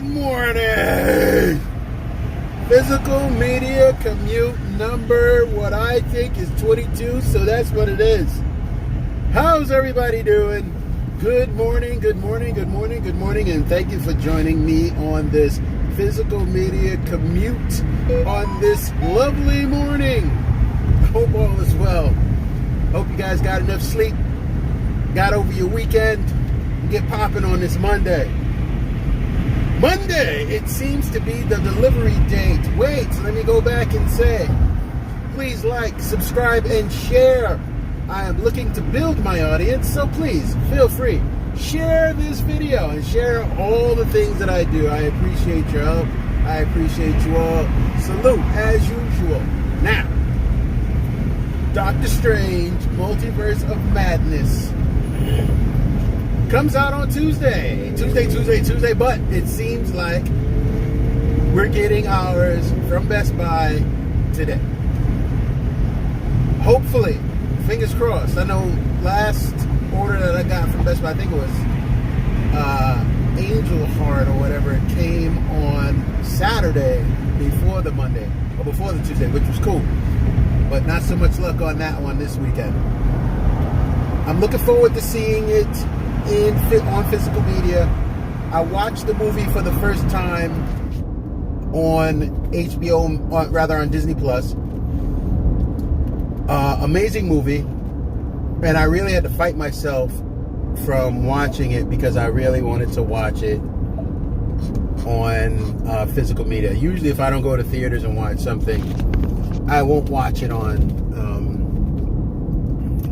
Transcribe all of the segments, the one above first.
Good morning! Physical media commute number, what I think is 22, so that's what it is. How's everybody doing? Good morning, good morning, good morning, good morning, and thank you for joining me on this physical media commute on this lovely morning. I hope all is well. Hope you guys got enough sleep, got over your weekend, and get popping on this Monday. Monday, it seems to be the delivery date. Wait, let me go back and say, please like, subscribe, and share. I am looking to build my audience, so please feel free. Share this video and share all the things that I do. I appreciate your help. I appreciate you all. Salute as usual. Now, Doctor Strange, Multiverse of Madness comes out on Tuesday, but it seems like we're getting ours from Best Buy today. Hopefully, fingers crossed. I know last order that I got from Best Buy, I think it was Angel Heart or whatever, it came on Saturday before the Monday, or before the Tuesday, which was cool. But not so much luck on that one this weekend. I'm looking forward to seeing it on physical media. I watched the movie for the first time on HBO, rather on Disney Plus. Amazing movie, and I really had to fight myself from watching it because I really wanted to watch it on physical media. Usually, if I don't go to theaters and watch something, I won't watch it on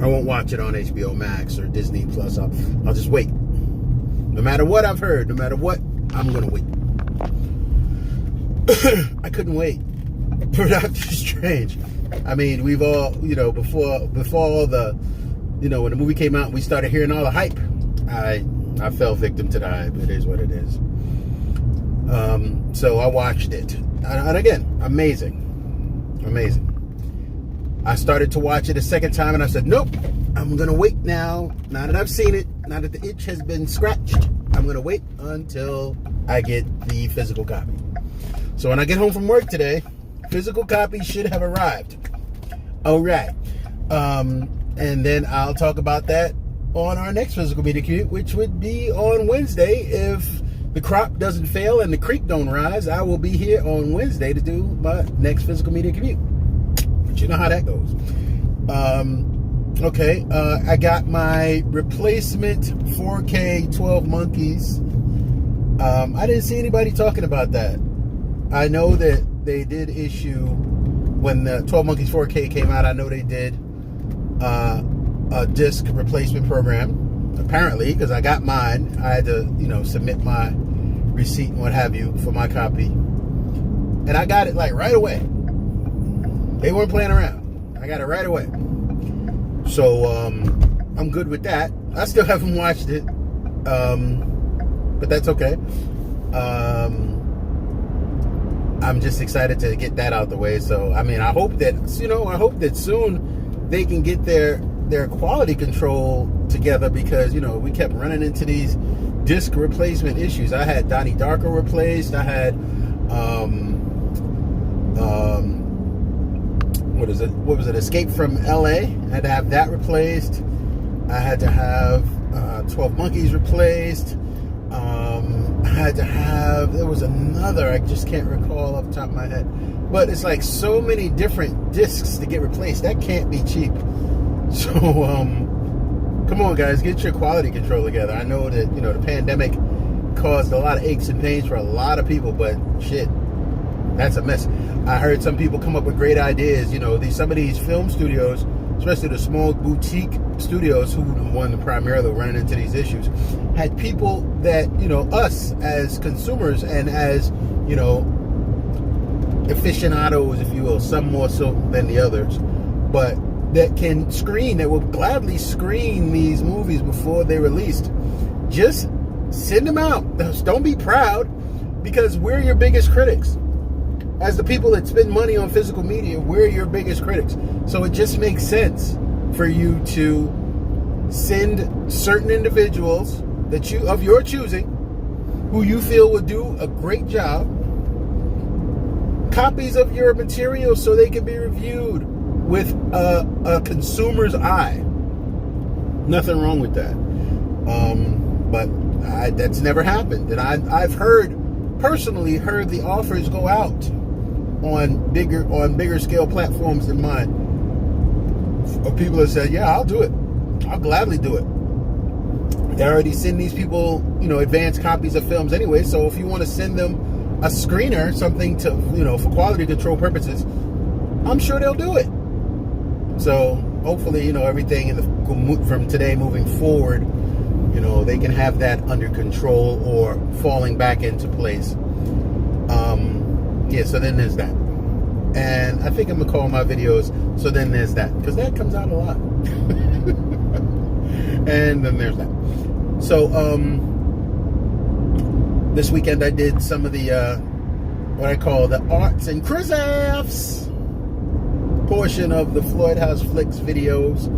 HBO Max or Disney Plus. I'll just wait. No matter what I've heard, no matter what, I'm gonna wait. I couldn't wait for Doctor Strange. I mean, we've all, before all the, when the movie came out, we started hearing all the hype. I fell victim to the hype. It is what it is. So I watched it, and again, amazing. I started to watch it a second time, and I said, nope, I'm going to wait now. Now that I've seen it, now that the itch has been scratched, I'm going to wait until I get the physical copy. So when I get home from work today, physical copy should have arrived. All right. And then I'll talk about that on our next physical media commute, which would be on Wednesday. If the crop doesn't fail and the creek don't rise, I will be here on Wednesday to do my next physical media commute. But you know how that goes. Okay, I got my replacement 4K 12 Monkeys. I didn't see anybody talking about that. I know that they did issue, when the 12 Monkeys 4K came out, I know they did a disc replacement program, apparently, because I got mine. I had to, submit my receipt and what have you for my copy. And I got it like right away. They weren't playing around. I got it right away. So I'm good with that. I still haven't watched it, but that's okay. I'm just excited to get that out the way. So I mean, I hope that soon they can get their quality control together, because we kept running into these disc replacement issues. I had Donnie Darko replaced. I had what was it? Escape from LA. I had to have that replaced. I had to have 12 Monkeys replaced. I had to have, there was another, I just can't recall off the top of my head. But it's like so many different discs to get replaced. That can't be cheap. So, come on, guys, get your quality control together. I know that, the pandemic caused a lot of aches and pains for a lot of people, but shit, that's a mess. I heard some people come up with great ideas. Some of these film studios, especially the small boutique studios who won primarily running into these issues, had people that, us as consumers and as, aficionados, if you will, some more so than the others, but that will gladly screen these movies before they're released. Just send them out. Don't be proud, because we're your biggest critics. As the people that spend money on physical media, we're your biggest critics. So it just makes sense for you to send certain individuals of your choosing who you feel would do a great job, copies of your material so they can be reviewed with a consumer's eye. Nothing wrong with that. But that's never happened. And I've personally heard the offers go out on bigger scale platforms than mine. Or people have said, yeah, I'll do it. I'll gladly do it. They already send these people, advanced copies of films anyway. So if you want to send them a screener, something to, for quality control purposes, I'm sure they'll do it. So hopefully, everything from today moving forward, they can have that under control or falling back into place. So then there's that. And I think I'm gonna call my videos So Then There's That, because that comes out a lot. And then there's that. So this weekend I did some of the what I call the arts and crafts portion of the Floyd House Flicks videos,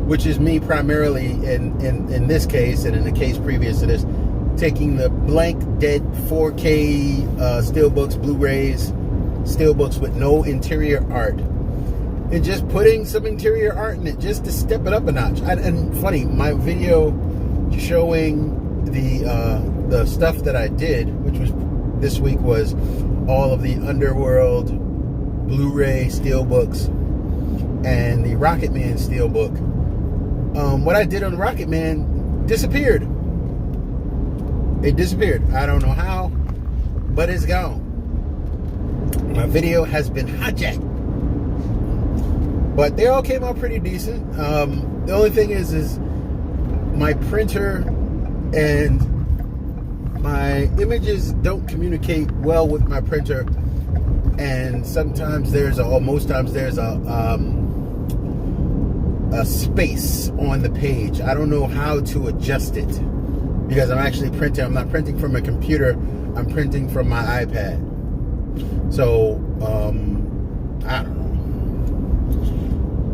which is me primarily in this case, and in the case previous to this, taking the blank dead 4K steelbooks, Blu-rays, steelbooks with no interior art, and just putting some interior art in it just to step it up a notch. And funny, my video showing the stuff that I did, which was this week, was all of the Underworld Blu-ray steelbooks and the Rocketman steelbook. What I did on Rocketman disappeared. It disappeared. I don't know how, but it's gone. My video has been hijacked. But they all came out pretty decent. The only thing is my printer and my images don't communicate well with my printer, and sometimes most times there's a space on the page. I don't know how to adjust it because I'm actually printing. I'm not printing from a computer. I'm printing from my iPad. So I don't know.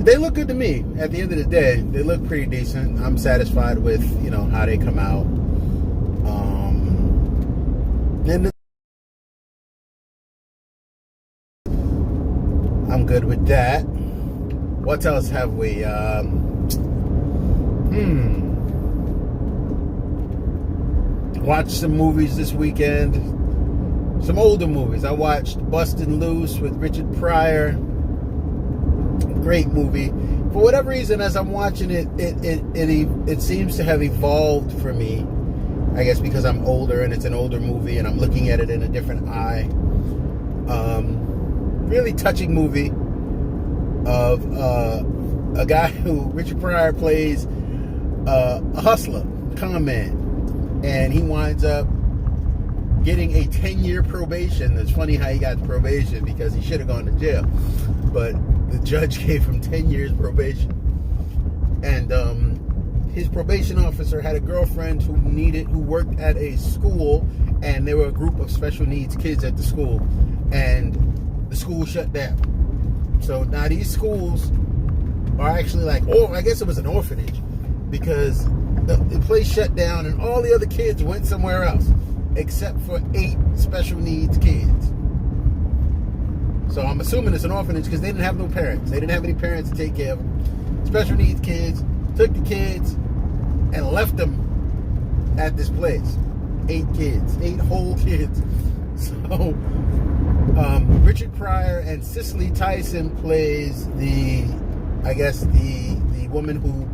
They look good to me. At the end of the day, they look pretty decent. I'm satisfied with how they come out. And I'm good with that. What else have we? Watched some movies this weekend. Some older movies. I watched Bustin' Loose with Richard Pryor. Great movie. For whatever reason, as I'm watching it, it seems to have evolved for me. I guess because I'm older and it's an older movie and I'm looking at it in a different eye. Really touching movie of a guy who Richard Pryor plays a hustler, con man, and he winds up getting a 10-year probation. It's funny how he got probation because he should have gone to jail, but the judge gave him 10 years probation. And his probation officer had a girlfriend who worked at a school, and there were a group of special needs kids at the school, and the school shut down. So now these schools are actually I guess it was an orphanage, because the place shut down and all the other kids went somewhere else except for 8 special needs kids. So I'm assuming it's an orphanage because they didn't have no parents. They didn't have any parents to take care of them. Special needs kids took the kids and left them at this place. 8 kids, 8 whole kids. So Richard Pryor and Cicely Tyson plays the woman who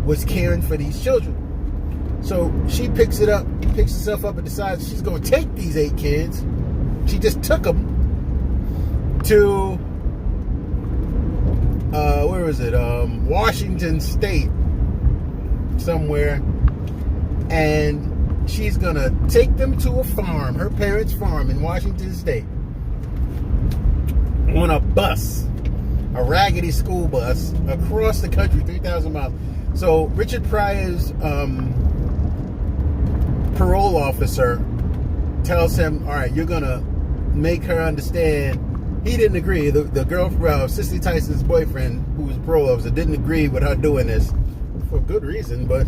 was caring for these children. So she picks herself up and decides she's going to take these 8 kids. She just took them to where was it? Washington State somewhere, and she's gonna take them to a farm, her parents' farm in Washington State, on a bus, a raggedy school bus across the country, 3,000 miles. So Richard Pryor's parole officer tells him, all right, you're gonna make her understand. He didn't agree. The girl, Cicely Tyson's boyfriend, who was a parole officer, didn't agree with her doing this for good reason, but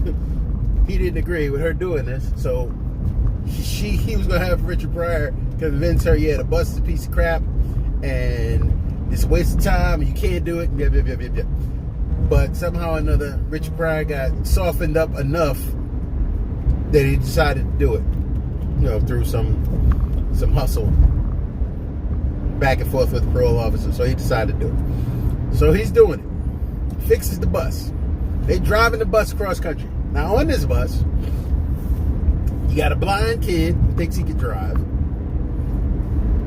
he didn't agree with her doing this. So he was gonna have Richard Pryor convince her, yeah, the bus is a piece of crap and it's a waste of time and you can't do it. Yep. But somehow or another, Richard Pryor got softened up enough that he decided to do it. Through some hustle back and forth with the parole officer. So he decided to do it. So he's doing it. Fixes the bus. They driving the bus across country. Now on this bus, you got a blind kid who thinks he can drive.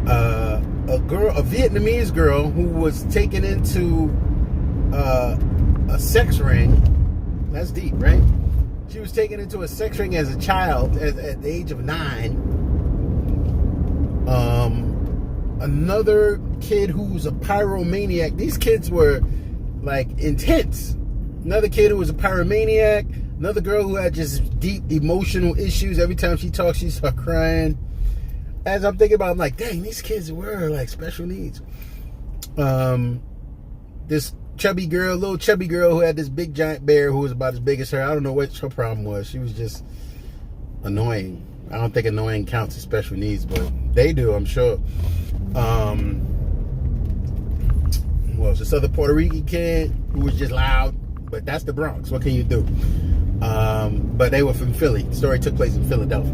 A Vietnamese girl who was taken into a sex ring. That's deep, right? She was taken into a sex ring as a child at the age of 9. Another kid who was a pyromaniac. These kids were like intense. Another kid who was a pyromaniac. Another girl who had just deep emotional issues. Every time she talked, she started crying. As I'm thinking about it, I'm like, dang, these kids were like special needs. This little chubby girl who had this big giant bear who was about as big as her. I don't know what her problem was. She was just annoying. I don't think annoying counts as special needs, but they do, I'm sure. Well, this other Puerto Rican kid who was just loud, but that's the Bronx. What can you do? But they were from Philly. The story took place in Philadelphia.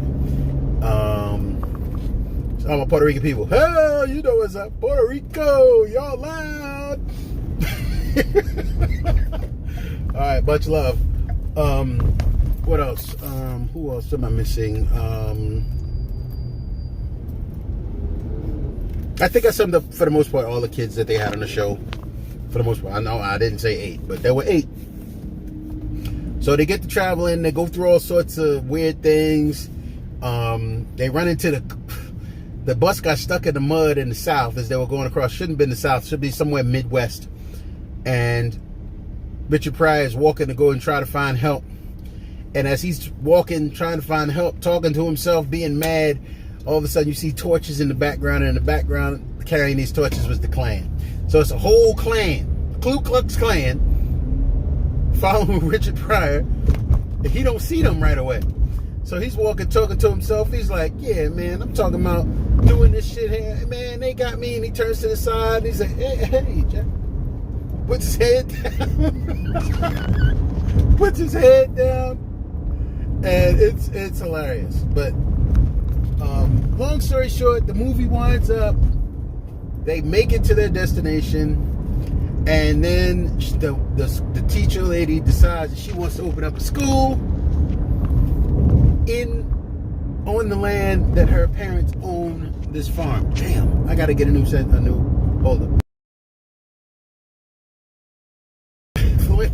So all my Puerto Rican people, hey, you know what's up, Puerto Rico, y'all loud. All right, much love. What else? Who else am I missing? I think I summed up, for the most part, all the kids that they had on the show. For the most part. I know I didn't say 8, but there were 8. So they get to traveling. They go through all sorts of weird things. They run into the bus got stuck in the mud in the South as they were going across. Shouldn't have been the South. Should be somewhere Midwest. And Richard Pryor is walking to go and try to find help. And as he's walking, trying to find help, talking to himself, being mad, all of a sudden you see torches in the background. And in the background, carrying these torches was the Klan. So it's a whole Klan, Ku Klux Klan, following Richard Pryor. And he don't see them right away. So he's walking, talking to himself. He's like, yeah, man, I'm talking about doing this shit here. Man, they got me. And he turns to the side. And he's like, hey, Jack. Puts his head down. Puts his head down. And it's hilarious. But long story short, the movie winds up. They make it to their destination. And then the teacher lady decides that she wants to open up a school on the land that her parents own this farm. Damn, I gotta get a new hold up.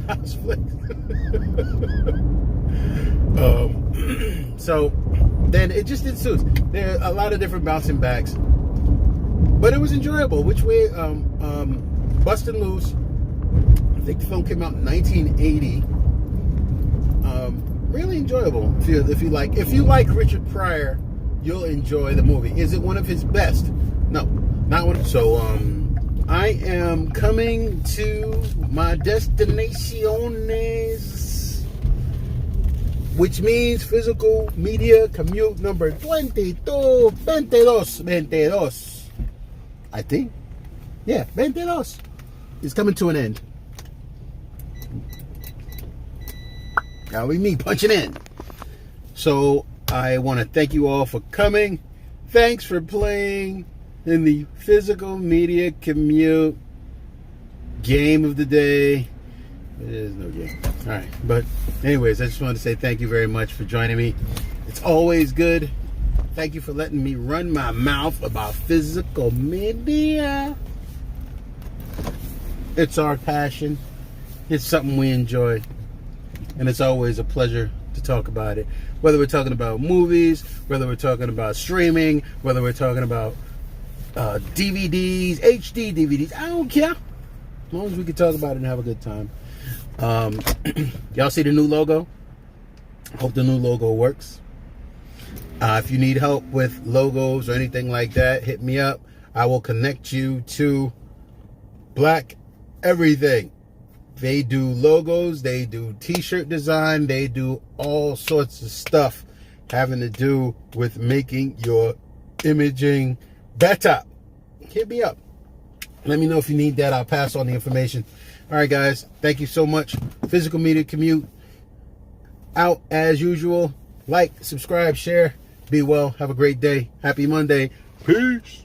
House flick. So then it just ensues. There are a lot of different bouncing backs, but it was enjoyable. Which way? Bustin' Loose. I think the film came out in 1980. Really enjoyable. If you like Richard Pryor, you'll enjoy the movie. Is it one of his best? No, not one. So I am coming to my destinaciones, which means physical media commute number 22. I think. Yeah, 22 is coming to an end. That'll be me punching in. So I want to thank you all for coming. Thanks for playing in the physical media commute game of the day. There is no game. All right. But anyways, I just wanted to say thank you very much for joining me. It's always good. Thank you for letting me run my mouth about physical media. It's our passion. It's something we enjoy. And it's always a pleasure to talk about it. Whether we're talking about movies, whether we're talking about streaming, whether we're talking about DVDs, HD DVDs, I don't care. As long as we can talk about it and have a good time. Y'all see the new logo? Hope the new logo works. If you need help with logos or anything like that, hit me up. I will connect you to Black Everything. They do logos, they do t-shirt design, they do all sorts of stuff having to do with making your imaging better, hit me up. Let me know if you need that. I'll pass on the information. All right, guys. Thank you so much. Physical Media Commute out as usual. Like, subscribe, share. Be well. Have a great day. Happy Monday. Peace.